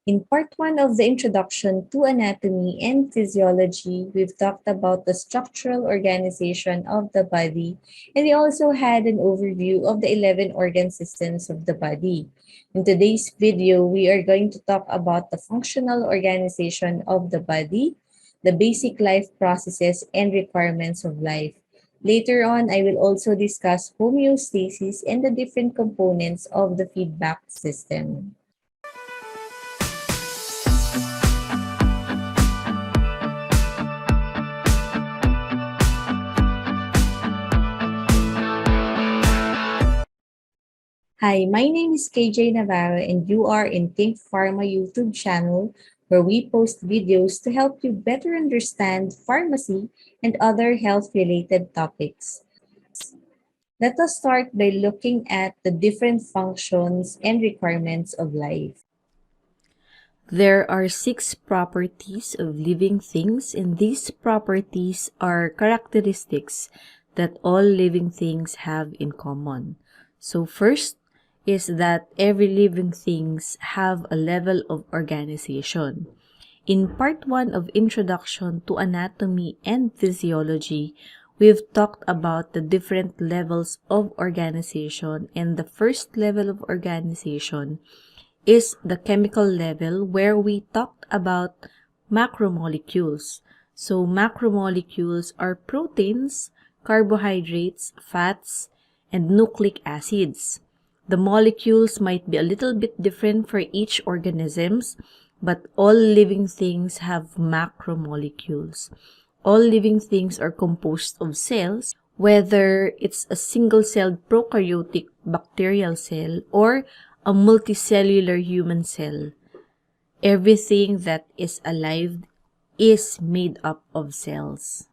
In part 1 of the Introduction to Anatomy and Physiology, we've talked about the structural organization of the body, and we also had an overview of the 11 organ systems of the body. In today's video, we are going to talk about the functional organization of the body, the basic life processes and requirements of life. Later on, I will also discuss homeostasis and the different components of the feedback system. Hi, my name is KJ Navarro and you are in TinkPharma YouTube channel where we post videos to help you better understand pharmacy and other health-related topics. Let us start by looking at the different functions and requirements of life. There are 6 properties of living things, and these properties are characteristics that all living things have in common. So first is that every living things have a level of organization. In part 1 of Introduction to Anatomy and Physiology, we've talked about the different levels of organization, and the first level of organization is the chemical level, where we talked about macromolecules. So macromolecules are proteins, carbohydrates, fats, and nucleic acids. The molecules might be a little bit different for each organisms, but all living things have macromolecules. All living things are composed of cells, whether it's a single-celled prokaryotic bacterial cell or a multicellular human cell. Everything that is alive is made up of cells.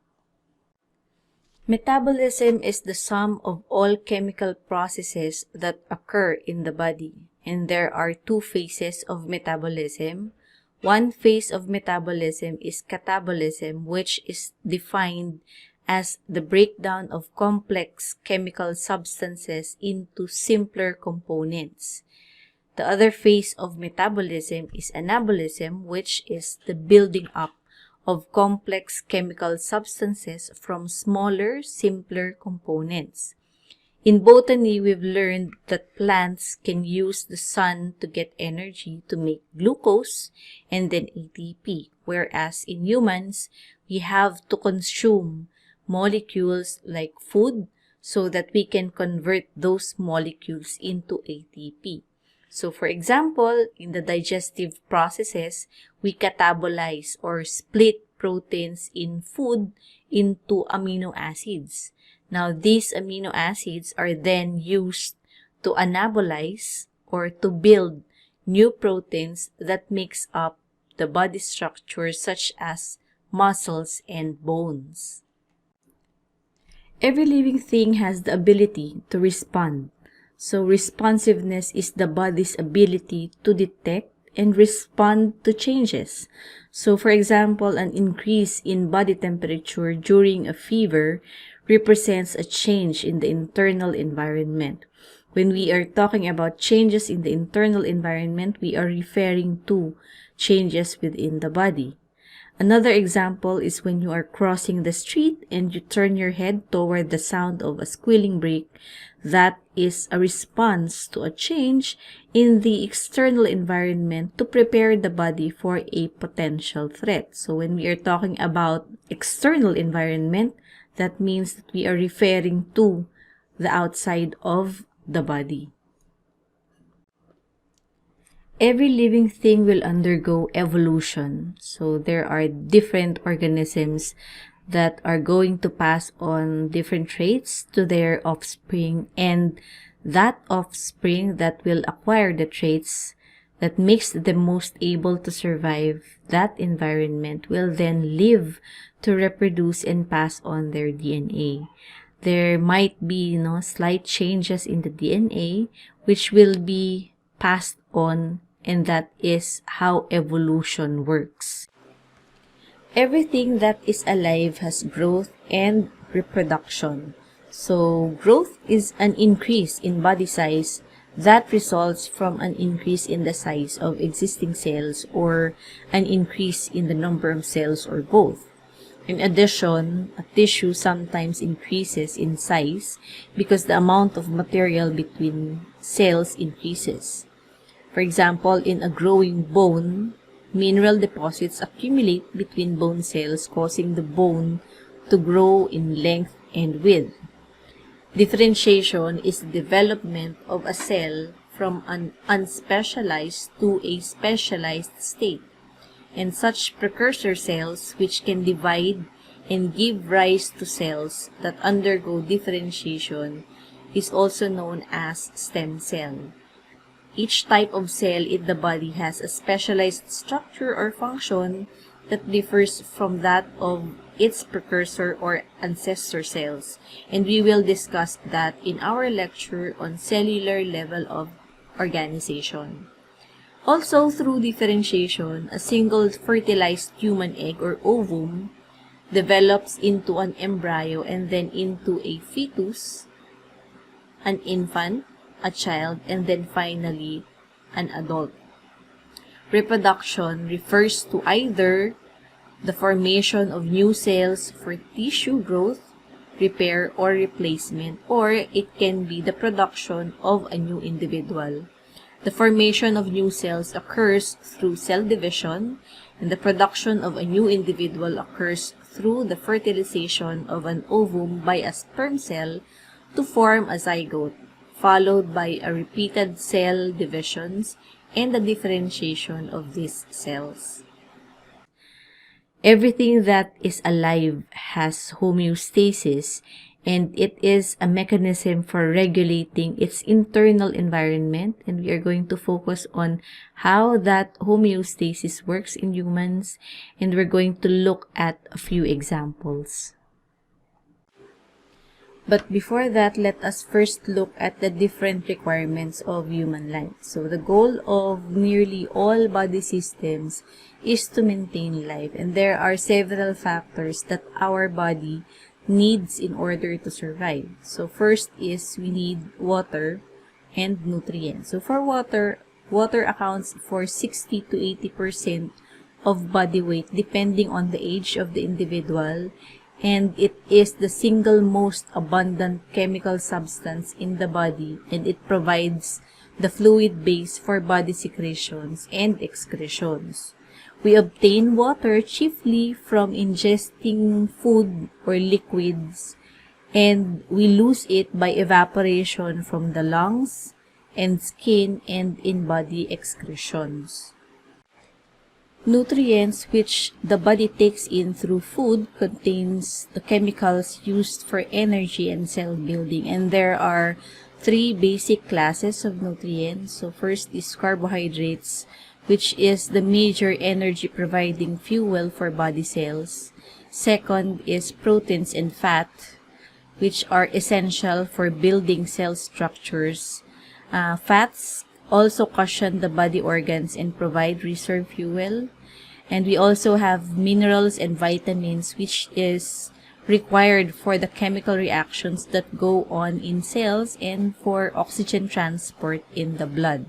Metabolism is the sum of all chemical processes that occur in the body, and there are 2 phases of metabolism. One phase of metabolism is catabolism, which is defined as the breakdown of complex chemical substances into simpler components. The other phase of metabolism is anabolism, which is the building up of complex chemical substances from smaller, simpler components. In botany, we've learned that plants can use the sun to get energy to make glucose and then ATP, whereas in humans, we have to consume molecules like food so that we can convert those molecules into ATP. So, for example, in the digestive processes, we catabolize or split proteins in food into amino acids. Now, these amino acids are then used to anabolize or to build new proteins that makes up the body structures such as muscles and bones. Every living thing has the ability to respond. So responsiveness is the body's ability to detect and respond to changes. So for example, an increase in body temperature during a fever represents a change in the internal environment. When we are talking about changes in the internal environment, we are referring to changes within the body. Another example is when you are crossing the street and you turn your head toward the sound of a squealing brake. That is a response to a change in the external environment to prepare the body for a potential threat. So when we are talking about external environment, that means that we are referring to the outside of the body. Every living thing will undergo evolution. So there are different organisms that are going to pass on different traits to their offspring, and that offspring that will acquire the traits that makes them most able to survive that environment will then live to reproduce and pass on their DNA. There might be, slight changes in the DNA which will be passed on, and that is how evolution works. Everything that is alive has growth and reproduction. So growth is an increase in body size that results from an increase in the size of existing cells or an increase in the number of cells or both. In addition, a tissue sometimes increases in size because the amount of material between cells increases. For example, in a growing bone, mineral deposits accumulate between bone cells, causing the bone to grow in length and width. Differentiation is the development of a cell from an unspecialized to a specialized state, and such precursor cells which can divide and give rise to cells that undergo differentiation is also known as stem cell. Each type of cell in the body has a specialized structure or function that differs from that of its precursor or ancestor cells, and we will discuss that in our lecture on cellular level of organization. Also, through differentiation, a single fertilized human egg or ovum develops into an embryo and then into a fetus, an infant, a child, and then finally an adult. Reproduction refers to either the formation of new cells for tissue growth, repair, or replacement, or it can be the production of a new individual. The formation of new cells occurs through cell division, and the production of a new individual occurs through the fertilization of an ovum by a sperm cell to form a zygote, followed by a repeated cell divisions and the differentiation of these cells. Everything that is alive has homeostasis, and it is a mechanism for regulating its internal environment, and we are going to focus on how that homeostasis works in humans, and we're going to look at a few examples. But before that, let us first look at the different requirements of human life. So the goal of nearly all body systems is to maintain life, and there are several factors that our body needs in order to survive. So first is we need water and nutrients. So for water accounts for 60 to 80% of body weight depending on the age of the individual, and it is the single most abundant chemical substance in the body, and it provides the fluid base for body secretions and excretions. We obtain water chiefly from ingesting food or liquids, and we lose it by evaporation from the lungs and skin and in body excretions. Nutrients which the body takes in through food contains the chemicals used for energy and cell building, and there are three basic classes of nutrients. So first is carbohydrates, which is the major energy providing fuel for body cells. Second is proteins and fat, which are essential for building cell structures. Fats also cushion the body organs and provide reserve fuel. And we also have minerals and vitamins, which is required for the chemical reactions that go on in cells and for oxygen transport in the blood.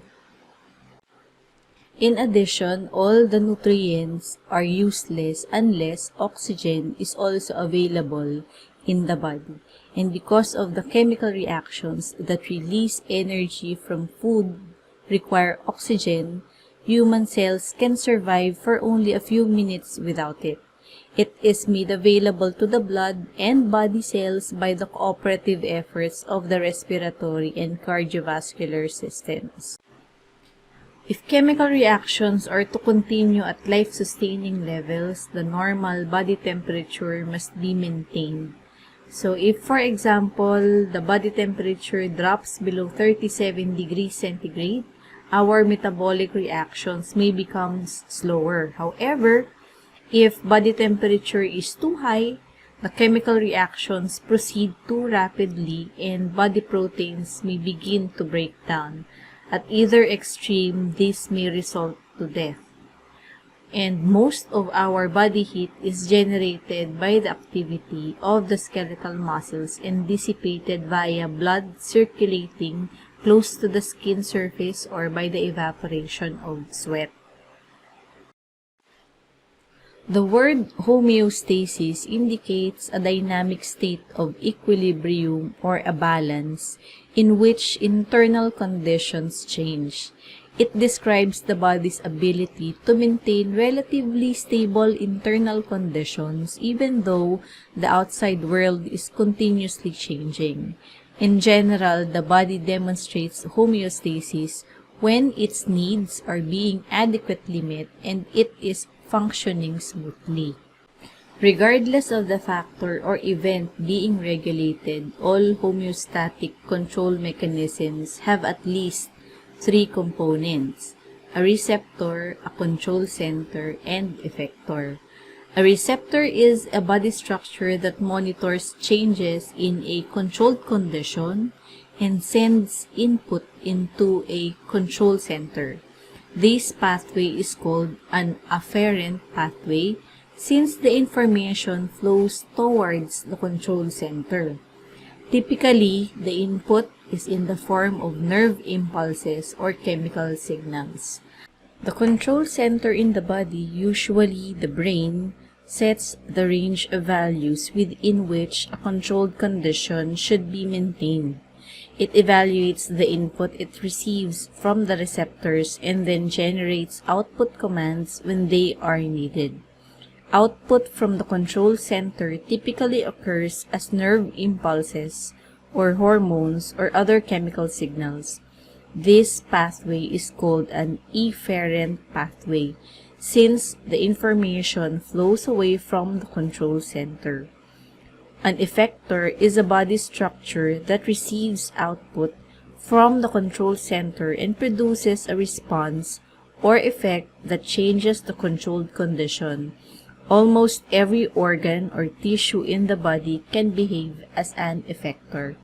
In addition, all the nutrients are useless unless oxygen is also available in the body. And because of the chemical reactions that release energy from food require oxygen, human cells can survive for only a few minutes without it. It is made available to the blood and body cells by the cooperative efforts of the respiratory and cardiovascular systems. If chemical reactions are to continue at life-sustaining levels, the normal body temperature must be maintained. So if, for example, the body temperature drops below 37 degrees centigrade, our metabolic reactions may become slower. However, if body temperature is too high, the chemical reactions proceed too rapidly and body proteins may begin to break down. At either extreme, this may result to death. And most of our body heat is generated by the activity of the skeletal muscles and dissipated via blood circulating close to the skin surface or by the evaporation of sweat. The word homeostasis indicates a dynamic state of equilibrium or a balance in which internal conditions change. It describes the body's ability to maintain relatively stable internal conditions even though the outside world is continuously changing. In general, the body demonstrates homeostasis when its needs are being adequately met and it is functioning smoothly. Regardless of the factor or event being regulated, all homeostatic control mechanisms have at least three components: a receptor, a control center, and effector. A receptor is a body structure that monitors changes in a controlled condition and sends input into a control center. This pathway is called an afferent pathway since the information flows towards the control center. Typically, the input is in the form of nerve impulses or chemical signals. The control center in the body, usually the brain, sets the range of values within which a controlled condition should be maintained. It evaluates the input it receives from the receptors and then generates output commands when they are needed. Output from the control center typically occurs as nerve impulses or hormones or other chemical signals. This pathway is called an efferent pathway since the information flows away from the control center. An effector is a body structure that receives output from the control center and produces a response or effect that changes the controlled condition. Almost every organ or tissue in the body can behave as an effector.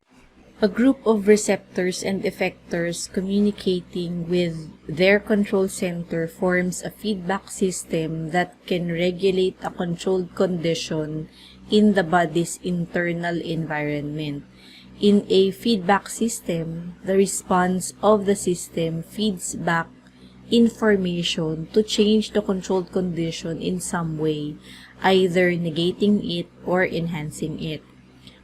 A group of receptors and effectors communicating with their control center forms a feedback system that can regulate a controlled condition in the body's internal environment. In a feedback system, the response of the system feeds back information to change the controlled condition in some way, either negating it or enhancing it.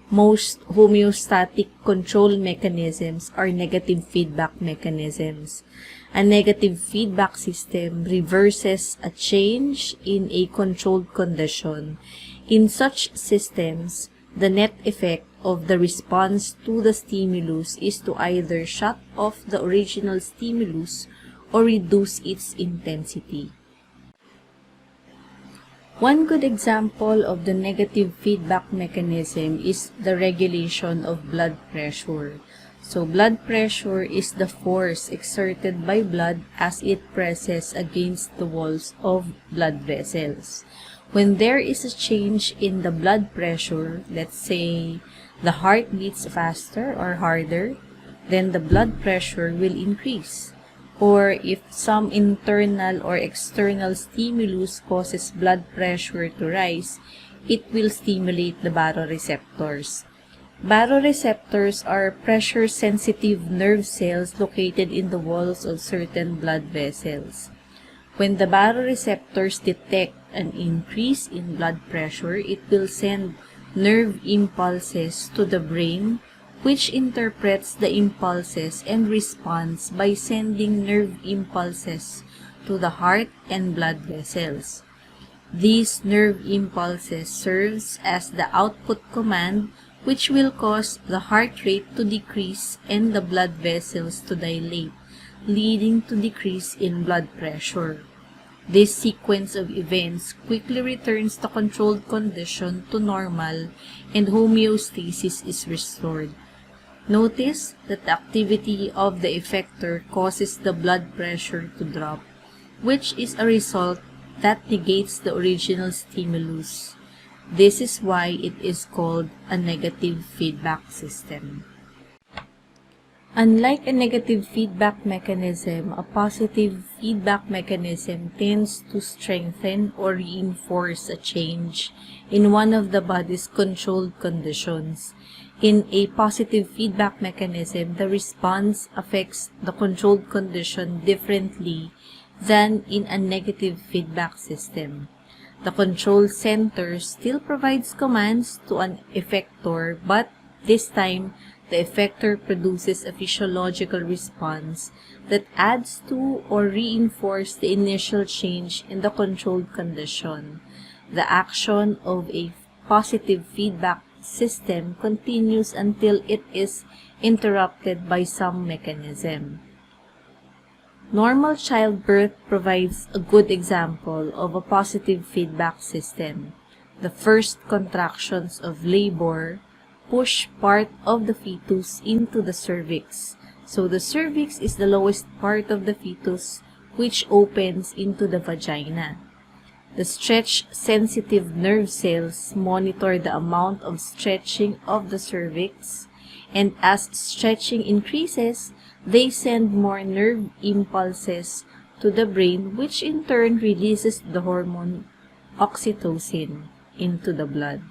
Most homeostatic control mechanisms are negative feedback mechanisms. A negative feedback system reverses a change in a controlled condition. In such systems, the net effect of the response to the stimulus is to either shut off the original stimulus or reduce its intensity. One good example of the negative feedback mechanism is the regulation of blood pressure. So blood pressure is the force exerted by blood as it presses against the walls of blood vessels. When there is a change in the blood pressure, let's say the heart beats faster or harder, then the blood pressure will increase. Or if some internal or external stimulus causes blood pressure to rise, it will stimulate the baroreceptors. Baroreceptors are pressure-sensitive nerve cells located in the walls of certain blood vessels. When the baroreceptors detect an increase in blood pressure, it will send nerve impulses to the brain, which interprets the impulses and responds by sending nerve impulses to the heart and blood vessels. These nerve impulses serves as the output command, which will cause the heart rate to decrease and the blood vessels to dilate, leading to decrease in blood pressure. This sequence of events quickly returns the controlled condition to normal and homeostasis is restored. Notice that the activity of the effector causes the blood pressure to drop, which is a result that negates the original stimulus. This is why it is called a negative feedback system. Unlike a negative feedback mechanism, a positive feedback mechanism tends to strengthen or reinforce a change in one of the body's controlled conditions. In a positive feedback mechanism, the response affects the controlled condition differently than in a negative feedback system. The control center still provides commands to an effector, but this time, the effector produces a physiological response that adds to or reinforces the initial change in the controlled condition. The action of a positive feedback system continues until it is interrupted by some mechanism. Normal childbirth provides a good example of a positive feedback system. The first contractions of labor push part of the fetus into the cervix. So the cervix is the lowest part of the fetus, which opens into the vagina. The stretch-sensitive nerve cells monitor the amount of stretching of the cervix, and as stretching increases, they send more nerve impulses to the brain, which in turn releases the hormone oxytocin into the blood.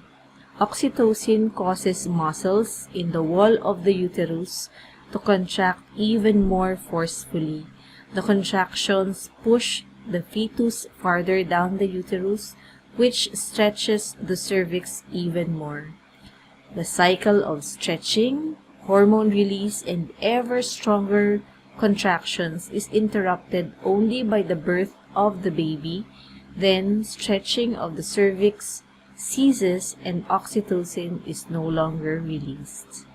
Oxytocin causes muscles in the wall of the uterus to contract even more forcefully. The contractions push the fetus farther down the uterus, which stretches the cervix even more. The cycle of stretching, hormone release, and ever stronger contractions is interrupted only by the birth of the baby. Then stretching of the cervix ceases and oxytocin is no longer released.